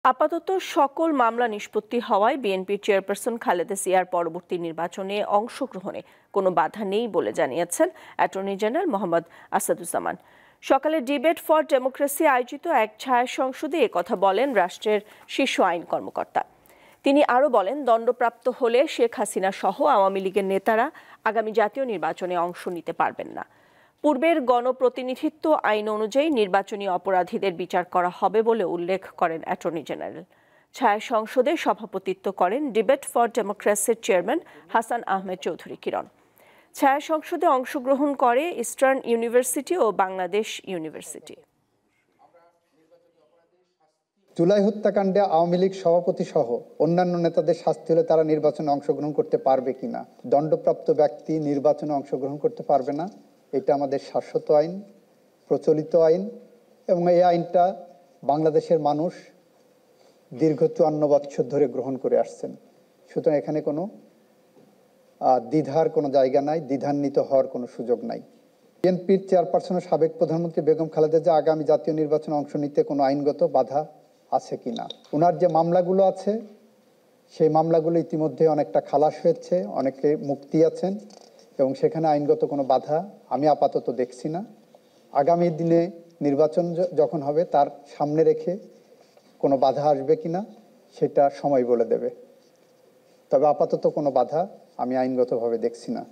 আপাতত সকল মামলা নিষ্পত্তি হওয়ায় বিএনপির চেয়ারপারসন খালেদা জিয়ার পরবর্তী নির্বাচনে অংশগ্রহণে কোনো বাধা নেই বলে জানিয়েছেন অ্যাটর্নি জেনারেল মোহাম্মদ আসাদুজ্জামান। সকালে ডিবেট ফর ডেমোক্রেসি আয়োজিত এক ছায়া সংসদে একথা বলেন রাষ্ট্রের শীর্ষ আইন কর্মকর্তা। তিনি আরও বলেন, দণ্ডপ্রাপ্ত হলে শেখ হাসিনা সহ আওয়ামী লীগের নেতারা আগামী জাতীয় নির্বাচনে অংশ নিতে পারবেন না। পূর্বের গণপ্রতিনিধিত্ব আইন অনুযায়ী নির্বাচনী অপরাধীদের বিচার করা হবে বলে উল্লেখ করেন অ্যাটর্নি জেনারেল। ছায়া সংসদে সভাপতিত্ব করেন ডিবেট ফর ডেমোক্রেসির চেয়ারম্যান হাসান আহমেদ চৌধুরী কিরণ। ছায়া সংসদে অংশগ্রহণ করে ইস্টার্ন ইউনিভার্সিটি ও বাংলাদেশ ইউনিভার্সিটি। জুলাই হত্যাকাণ্ডে আওয়ামী লীগ সভাপতি সহ অন্যান্য নেতাদের শাস্তি হলে তারা নির্বাচনে অংশগ্রহণ করতে পারবে কিনা? দণ্ডপ্রাপ্ত ব্যক্তি নির্বাচনে অংশগ্রহণ করতে পারবে না। এটা আমাদের শাশ্বত আইন, প্রচলিত আইন, এবং এই আইনটা বাংলাদেশের মানুষ দীর্ঘ 54 বছর ধরে গ্রহণ করে আসছেন। সুতরাং এখানে কোনো দ্বিধার কোনো জায়গা নাই, দ্বিধান্বিত হওয়ার কোনো সুযোগ নাই। বিএনপির চেয়ারপারসন ও সাবেক প্রধানমন্ত্রী বেগম খালেদা জিয়া আগামী জাতীয় নির্বাচনে অংশ নিতে কোনো আইনগত বাধা আছে কিনা? ওনার যে মামলাগুলো আছে সেই মামলাগুলো ইতিমধ্যে অনেকটা খালাস হয়েছে, অনেকে মুক্তি আছেন, এবং সেখানে আইনগত কোনো বাধা আমি আপাতত দেখছি না। আগামী দিনে নির্বাচন যখন হবে তার সামনে রেখে কোনো বাধা আসবে কিনা সেটা সময় বলে দেবে। তবে আপাতত কোনো বাধা আমি আইনগতভাবে দেখছি না।